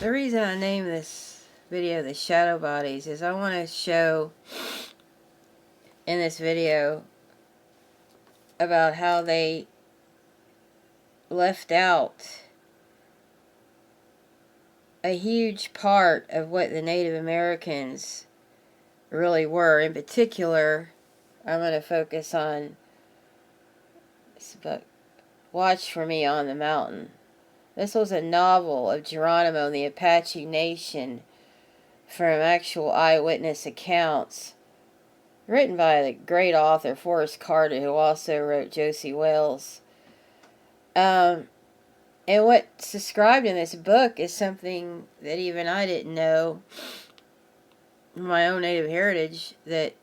The reason I named this video the shadow bodies is I want to show in this video about how they left out a huge part of what the Native Americans really were. In particular, I'm going to focus on this book, Watch for Me on the Mountain. This was a novel of Geronimo and the Apache Nation from actual eyewitness accounts, written by the great author Forrest Carter, who also wrote Josie Wales. And what's described in this book is something that even I didn't know in my own native heritage, that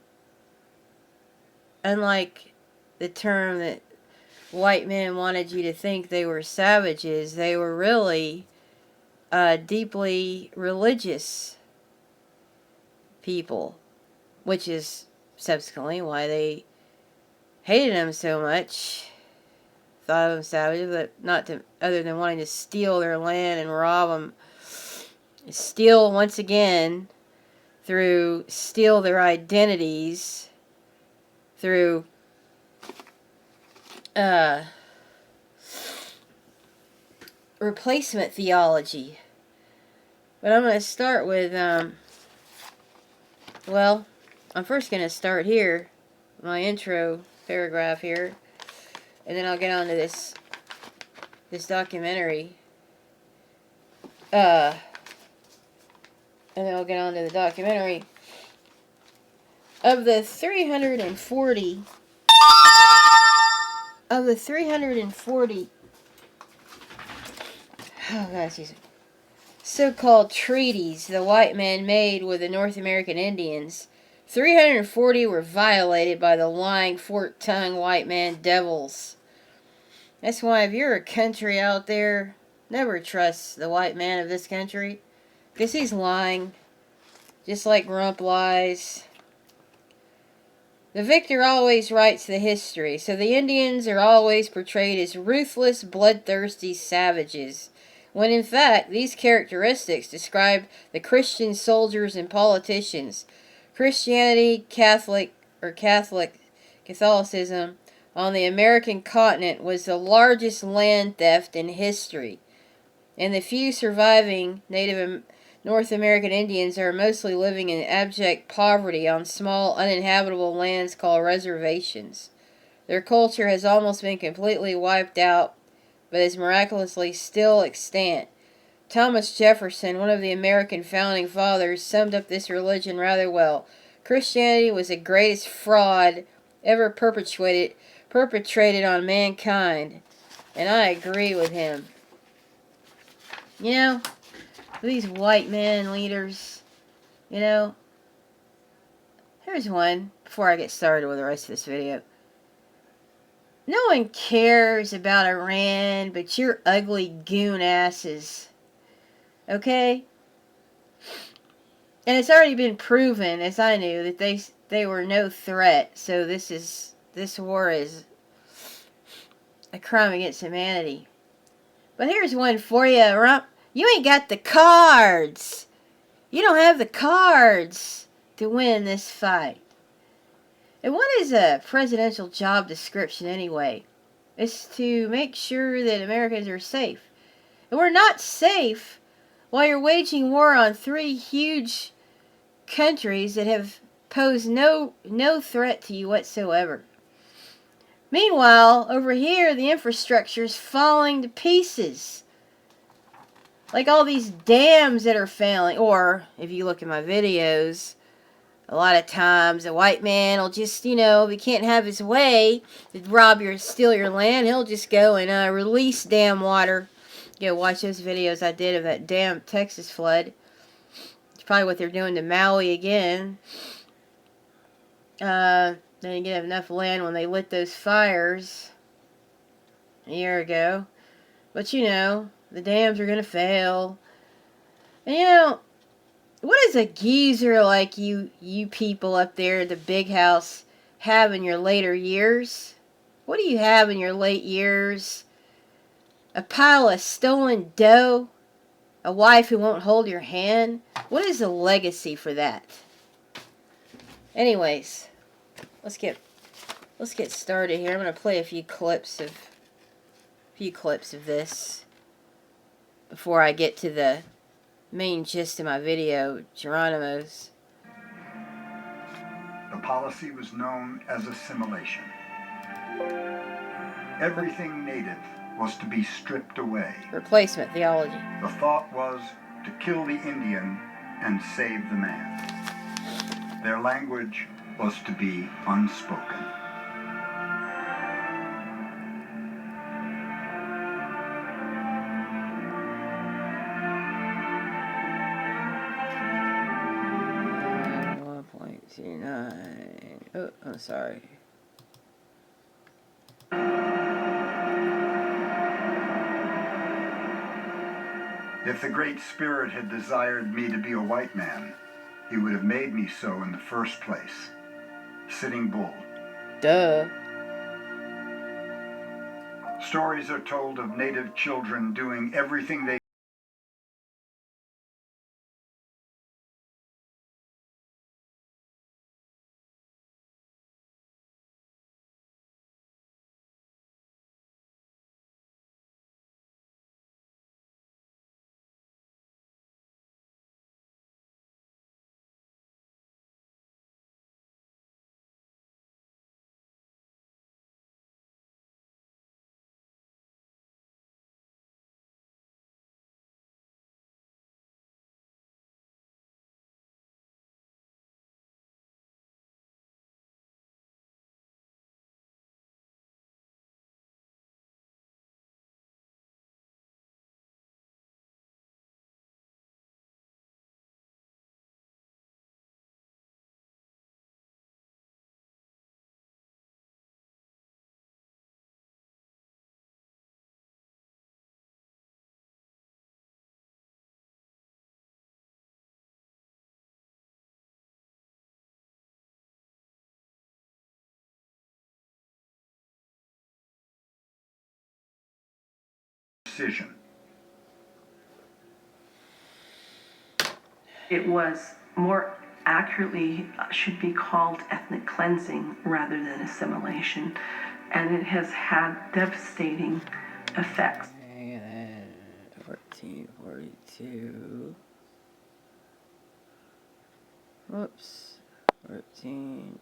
unlike the term that white men wanted you to think they were savages, they were really deeply religious people, which is subsequently why they hated them so much. Thought of them savages, but not to, other than wanting to steal their land and rob them. Steal once again through steal their identities through replacement theology. But I'm going to start with, well, I'm first going to start here, my intro paragraph here, and then I'll get on to this documentary. And then I'll get on to the documentary. Of the 340 so-called treaties the white man made with the North American Indians, 340 were violated by the lying, fork-tongued white man devils. That's why if you're a country out there, never trust the white man of this country, because he's lying, just like Rump lies. The victor always writes the history, so the Indians are always portrayed as ruthless, bloodthirsty savages, when in fact these characteristics describe the Christian soldiers and politicians. Christianity, Catholicism on the American continent was the largest land theft in history, and the few surviving Native North American Indians are mostly living in abject poverty on small uninhabitable lands called reservations. Their culture has almost been completely wiped out, but is miraculously still extant. Thomas Jefferson, one of the American founding fathers, summed up this religion rather well. Christianity was the greatest fraud ever perpetrated on mankind, and I agree with him. You know, these white men leaders, you know, here's one before I get started with the rest of this video. No one cares about Iran but your ugly goon asses. Okay? And it's already been proven, as I knew, that they were no threat. So this war is a crime against humanity. But here's one for you, Rump. You ain't got the cards. You don't have the cards to win this fight. And what is a presidential job description anyway? It's to make sure that Americans are safe. And we're not safe while you're waging war on 3 huge countries that have posed no threat to you whatsoever. Meanwhile, over here, the infrastructure is falling to pieces. Like all these dams that are failing. Or, if you look at my videos, a lot of times a white man will just, if he can't have his way to steal your land, he'll just go and release dam water. Go watch those videos I did of that damn Texas flood. It's probably what they're doing to Maui again. They didn't get enough land when they lit those fires a year ago. But the dams are going to fail. And what does a geezer like you people up there at the big house have in your later years? What do you have in your late years? A pile of stolen dough? A wife who won't hold your hand? What is the legacy for that? Anyways, let's get started here. I'm going to play a few clips of this before I get to the main gist of my video, Geronimo's. The policy was known as assimilation. Everything native was to be stripped away. Replacement theology. The thought was to kill the Indian and save the man. Their language was to be unspoken. Oh, I'm sorry. If the Great Spirit had desired me to be a white man, he would have made me so in the first place. Sitting Bull. Duh. Stories are told of native children doing everything they decision. It was more accurately should be called ethnic cleansing rather than assimilation, and it has had devastating effects. 1442. Whoops. 14.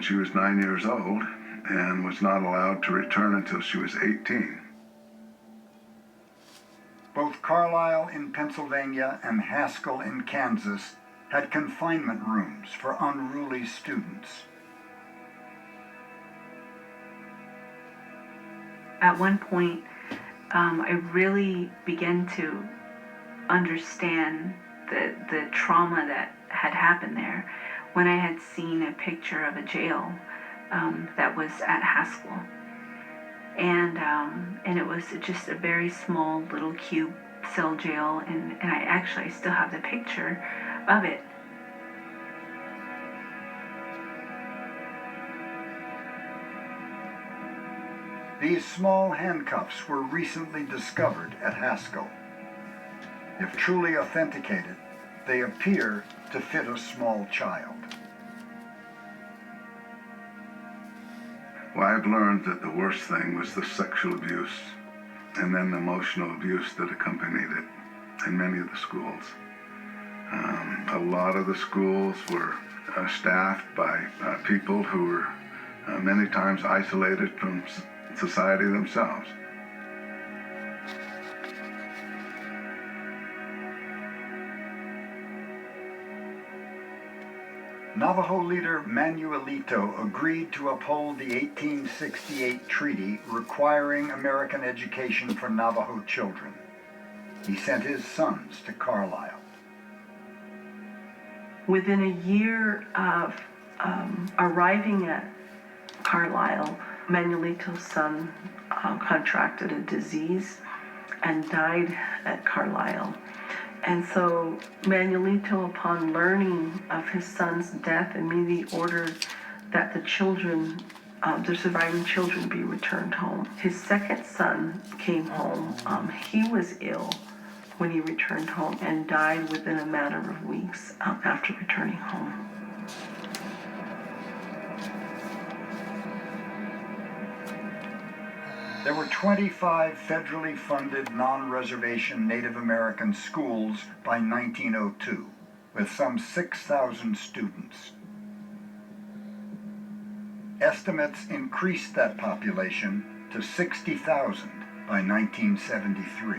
She was 9 years old and was not allowed to return until she was 18. Both Carlisle in Pennsylvania and Haskell in Kansas had confinement rooms for unruly students. At one point, I really began to understand the trauma that had happened there when I had seen a picture of a jail that was at Haskell. And it was just a very small little cube cell jail, and I still have the picture of it. These small handcuffs were recently discovered at Haskell. If truly authenticated, they appear to fit a small child. Well, I've learned that the worst thing was the sexual abuse and then the emotional abuse that accompanied it in many of the schools. A lot of the schools were staffed by people who were many times isolated from society themselves. Navajo leader Manuelito agreed to uphold the 1868 treaty requiring American education for Navajo children. He sent his sons to Carlisle. Within a year of arriving at Carlisle, Manuelito's son contracted a disease and died at Carlisle. And so Manuelito, upon learning of his son's death, immediately ordered that the children, the surviving children, be returned home. His second son came home. He was ill when he returned home and died within a matter of weeks after returning home. There were 25 federally funded non-reservation Native American schools by 1902, with some 6,000 students. Estimates increased that population to 60,000 by 1973.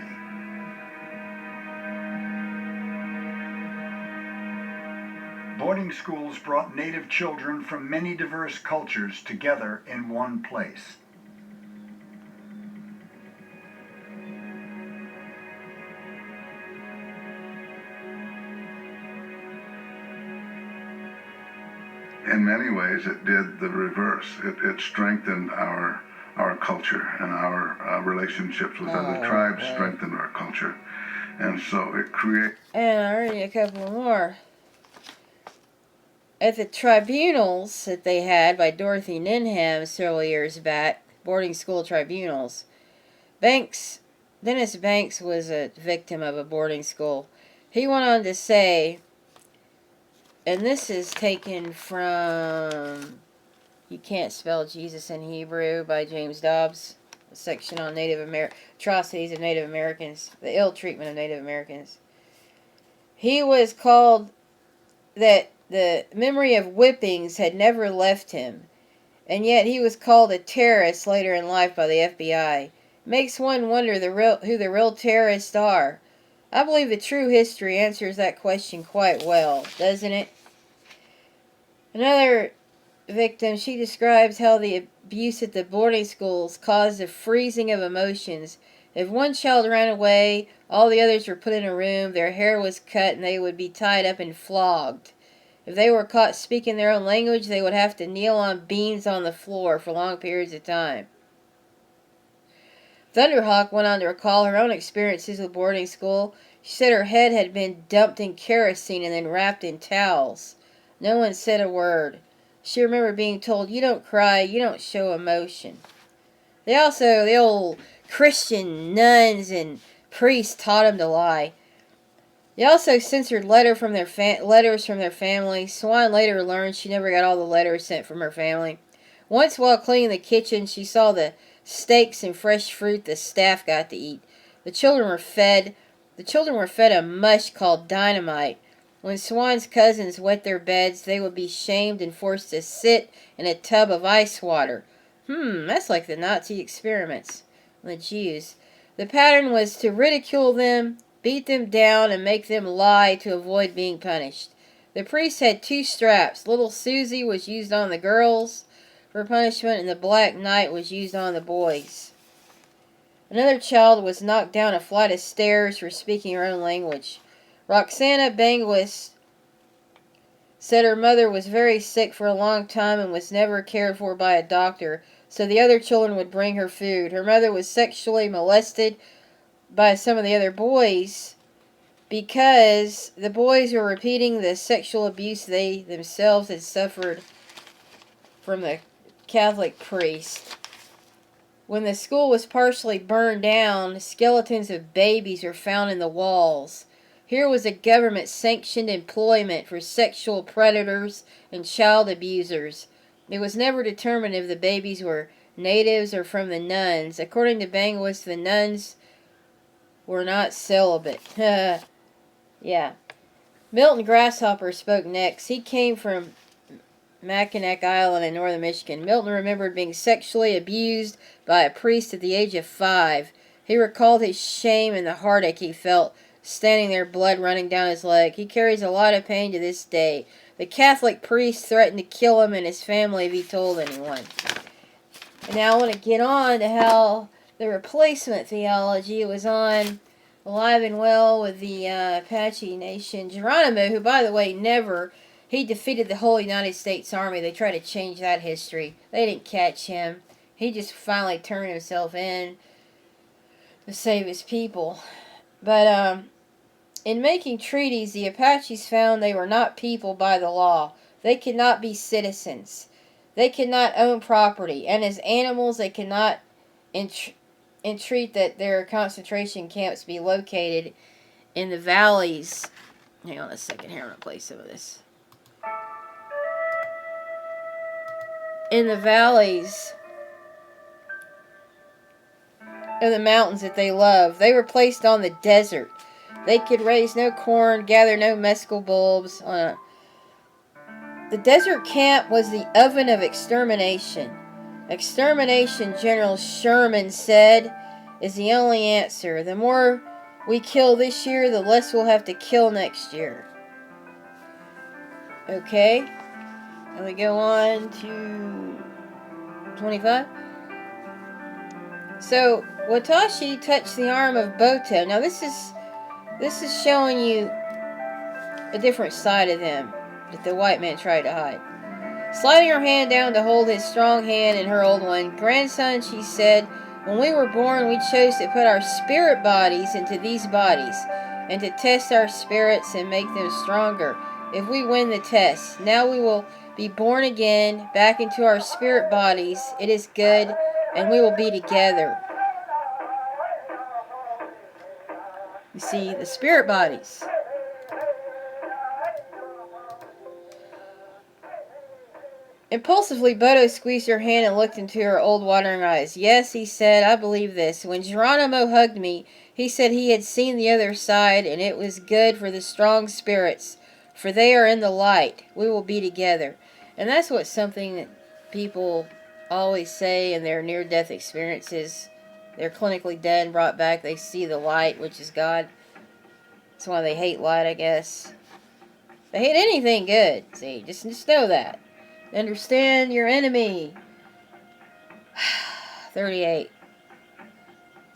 Boarding schools brought Native children from many diverse cultures together in one place. In many ways, it did the reverse. It strengthened our culture, and our relationships with other tribes strengthened our culture. And so it created... And already a couple more. At the tribunals that they had by Dorothy Ninham several years back, boarding school tribunals, Dennis Banks was a victim of a boarding school. He went on to say, and this is taken from You Can't Spell Jesus in Hebrew by James Dobbs, a section on atrocities of Native Americans, the ill treatment of Native Americans. He was called that the memory of whippings had never left him, and yet he was called a terrorist later in life by the FBI. Makes one wonder who the real terrorists are. I believe the true history answers that question quite well, doesn't it? Another victim, she describes how the abuse at the boarding schools caused a freezing of emotions. If one child ran away, all the others were put in a room, their hair was cut, and they would be tied up and flogged. If they were caught speaking their own language, they would have to kneel on beams on the floor for long periods of time. Thunderhawk went on to recall her own experiences with boarding school. She said her head had been dumped in kerosene and then wrapped in towels. No one said a word. She remembered being told, "You don't cry, you don't show emotion." The old Christian nuns and priests taught them to lie. They also censored letters from their family. Swan later learned she never got all the letters sent from her family. Once while cleaning the kitchen, she saw the steaks and fresh fruit the staff got to eat. The children were fed a mush called dynamite. When Swan's cousins wet their beds, they would be shamed and forced to sit in a tub of ice water. That's like the Nazi experiments on the Jews. The pattern was to ridicule them, beat them down, and make them lie to avoid being punished. The priest had 2 straps. Little Susie was used on the girls for punishment, and the Black Knight was used on the boys. Another child was knocked down a flight of stairs for speaking her own language. Roxana Banguis said her mother was very sick for a long time and was never cared for by a doctor, so the other children would bring her food. Her mother was sexually molested by some of the other boys because the boys were repeating the sexual abuse they themselves had suffered from the Catholic priest. When the school was partially burned down, skeletons of babies were found in the walls. Here was a government-sanctioned employment for sexual predators and child abusers. It was never determined if the babies were natives or from the nuns. According to Banguis, the nuns were not celibate. Yeah. Milton Grasshopper spoke next. He came from Mackinac Island in northern Michigan. Milton remembered being sexually abused by a priest at the age of 5. He recalled his shame and the heartache he felt, standing there, blood running down his leg. He carries a lot of pain to this day. The Catholic priest threatened to kill him and his family if he told anyone. And now I want to get on to how the replacement theology was on alive and well with the Apache Nation. Geronimo, who, by the way, he defeated the whole United States Army. They tried to change that history. They didn't catch him. He just finally turned himself in to save his people. But in making treaties, the Apaches found they were not people by the law. They could not be citizens. They cannot own property, and as animals they cannot entreat that their concentration camps be located in the valleys. Hang on a second here, I'm going to play some of this. In the valleys of the mountains that they love. They were placed on the desert. They could raise no corn, gather no mescal bulbs. The desert camp was the oven of extermination. Extermination, General Sherman said, is the only answer. The more we kill this year, the less we'll have to kill next year. Okay. And we go on to 25. So, Watashi touched the arm of Boto. Now this is showing you a different side of them that the white man tried to hide. Sliding her hand down to hold his strong hand in her old one. Grandson, she said, when we were born, we chose to put our spirit bodies into these bodies and to test our spirits and make them stronger. If we win the test, now we will be born again, back into our spirit bodies. It is good, and we will be together. You see, the spirit bodies. Impulsively, Boto squeezed her hand and looked into her old wandering eyes. Yes, he said, I believe this. When Geronimo hugged me, he said he had seen the other side, and it was good for the strong spirits, for they are in the light. We will be together. And that's what something that people always say in their near-death experiences. They're clinically dead and brought back. They see the light, which is God. That's why they hate light, I guess. They hate anything good. See, just know that. Understand your enemy. 38.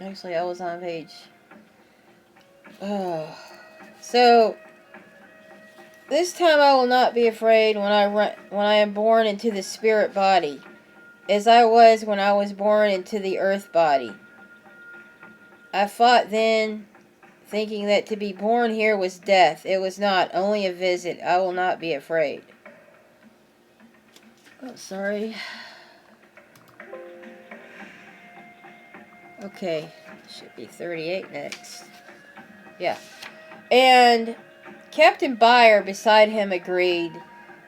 Actually, I was on page. Oh. So, this time I will not be afraid when I am born into the spirit body, as I was when I was born into the earth body. I fought then, thinking that to be born here was death. It was not, only a visit. I will not be afraid. Oh, sorry. Okay, should be 38 next. Yeah. And Captain Beyer beside him agreed,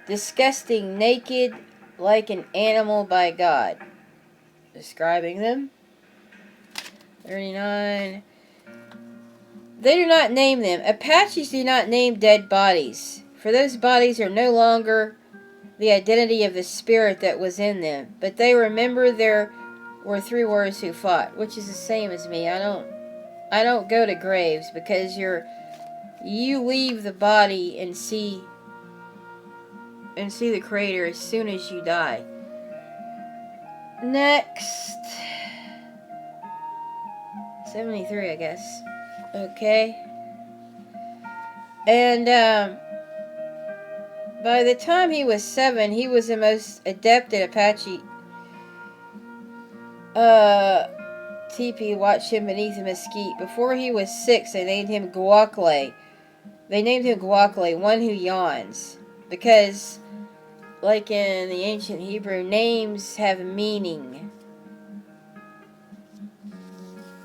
disgusting, naked, like an animal by God. Describing them. 39. They do not name them. Apaches do not name dead bodies, for those bodies are no longer the identity of the spirit that was in them, but they remember there were 3 warriors who fought, which is the same as me. I don't go to graves because you leave the body and see the Creator as soon as you die. Next, 73, I guess. Okay, and by the time he was 7, he was the most adept at Apache. TP watched him beneath a mesquite. Before he was 6, they named him Guacle. One who yawns. Because, like in the ancient Hebrew, names have meaning.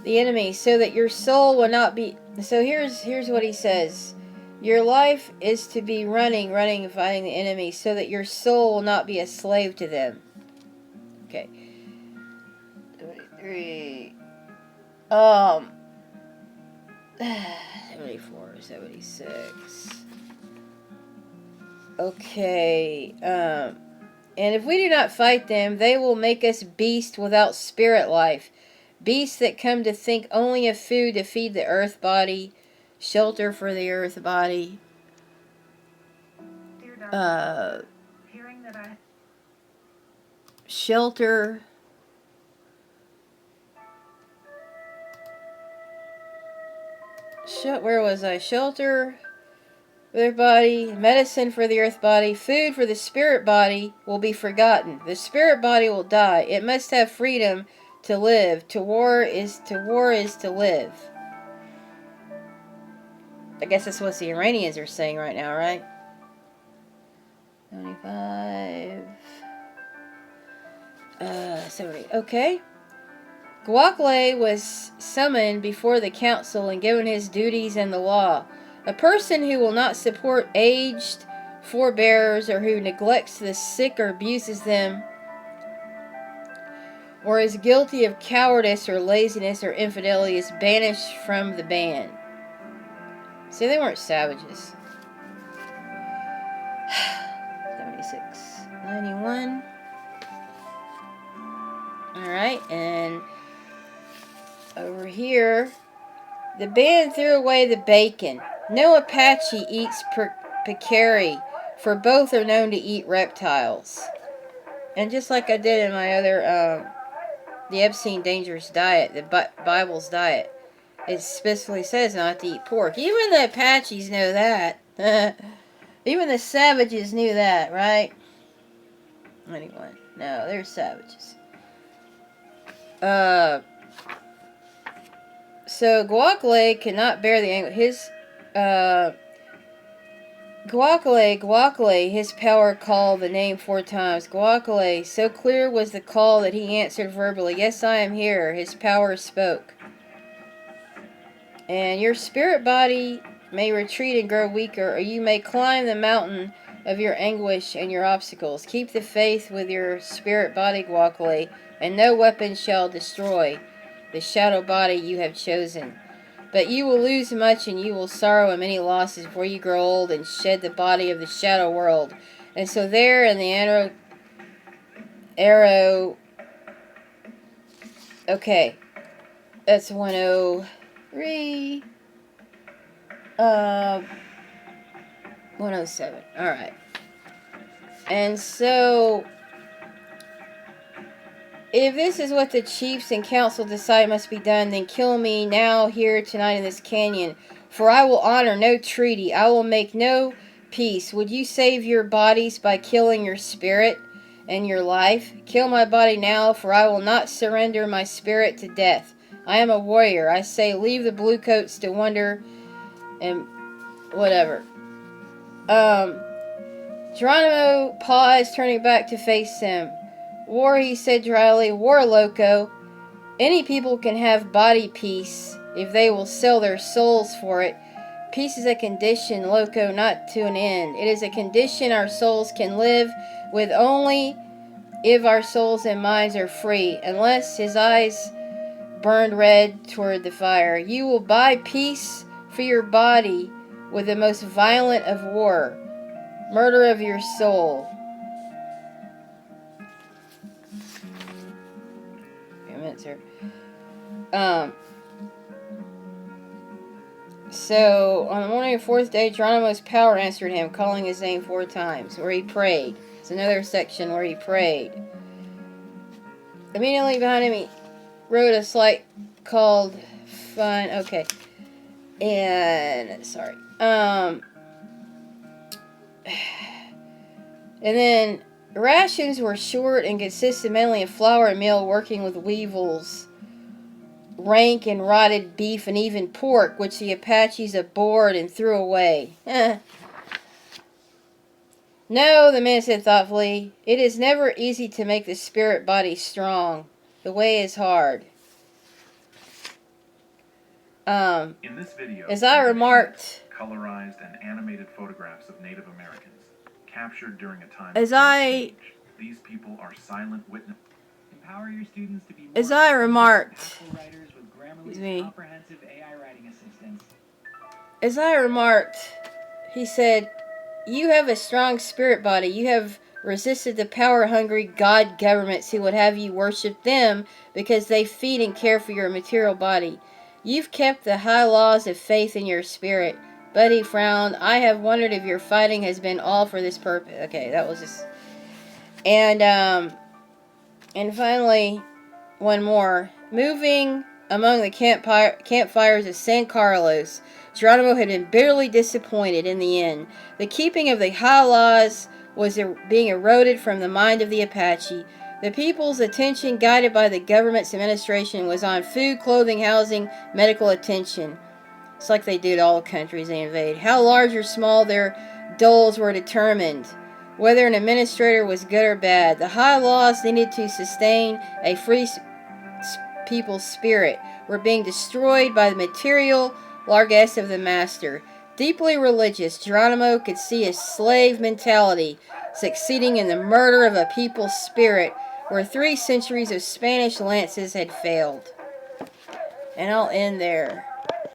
The enemy, so that your soul will not be... So here's what he says. Your life is to be running, fighting the enemy, so that your soul will not be a slave to them. Okay. 73. 74, 76. Okay. And if we do not fight them, they will make us beasts without spirit life. Beasts that come to think only of food to feed the earth body, shelter for the earth body. Shelter. Where was I? Shelter for their body, medicine for the earth body, food for the spirit body will be forgotten. The spirit body will die. It must have freedom to live. To war is to live. I guess that's what the Iranians are saying right now, right? 95. 70. Okay. Guacale was summoned before the council and given his duties and the law. A person who will not support aged forebears or who neglects the sick or abuses them or is guilty of cowardice or laziness or infidelity is banished from the band. See, they weren't savages. 76. 91. Alright, and over here, the band threw away the bacon. No Apache eats peccary, for both are known to eat reptiles. And just like I did in my other, the Epstein Dangerous Diet, the Bible's diet, it specifically says not to eat pork. Even the Apaches know that. Even the savages knew that, right? Anyway, no, they're savages. So Guacale could not bear the anguish. His, Guacale, his power called the name 4 times. Guacale, so clear was the call that he answered verbally, "Yes, I am here." His power spoke. And your spirit body may retreat and grow weaker, or you may climb the mountain of your anguish and your obstacles. Keep the faith with your spirit body, Guacale, and no weapon shall destroy the shadow body you have chosen. But you will lose much, and you will sorrow in many losses before you grow old and shed the body of the shadow world. And so there in the arrow, okay, that's 103, 107, alright. And so, if this is what the chiefs and council decide must be done, then kill me now, here, tonight, in this canyon. For I will honor no treaty. I will make no peace. Would you save your bodies by killing your spirit and your life? Kill my body now, for I will not surrender my spirit to death. I am a warrior. I say, leave the bluecoats to wonder and whatever. Geronimo paused, turning back to face him. War, he said dryly. War, loco. Any people can have body peace if they will sell their souls for it. Peace is a condition, loco, not to an end. It is a condition our souls can live with only if our souls and minds are free. Unless his eyes burned red toward the fire. You will buy peace for your body with the most violent of war. Murder of your soul. So, on the morning of the 4th day, Geronimo's power answered him, calling his name 4 times, where he prayed. It's another section where he prayed. Immediately behind him, he wrote a slide called Fun. Okay. And, sorry. And then, rations were short and consisted mainly of flour and meal, working with weevils, rank and rotted beef, and even pork, which the Apaches abhorred and threw away. No, the man said thoughtfully, it is never easy to make the spirit body strong. The way is hard. In this video, as I remarked, colorized and animated photographs of Native Americans captured during a time as of I change. These people are silent witnesses. Empower your students to be more as I remarked, impactful writers with Excuse Grammarly's me. comprehensive AI writing assistance. As I remarked, he said, you have a strong spirit body. You have resisted the power-hungry God governments who would have you worship them because they feed and care for your material body. You've kept the high laws of faith in your spirit. But he frowned. I have wondered if your fighting has been all for this purpose. Okay, that was just... And finally, one more. Moving among the campfires of San Carlos, Geronimo had been bitterly disappointed in the end. The keeping of the high laws was being eroded from the mind of the Apache. The people's attention, guided by the government's administration, was on food, clothing, housing, medical attention. It's like they do to all countries they invade. How large or small their doles were determined whether an administrator was good or bad. The high laws needed to sustain a free people's spirit were being destroyed by the material largesse of the master. Deeply religious, Geronimo could see a slave mentality succeeding in the murder of a people's spirit where 3 centuries of Spanish lances had failed. And I'll end there.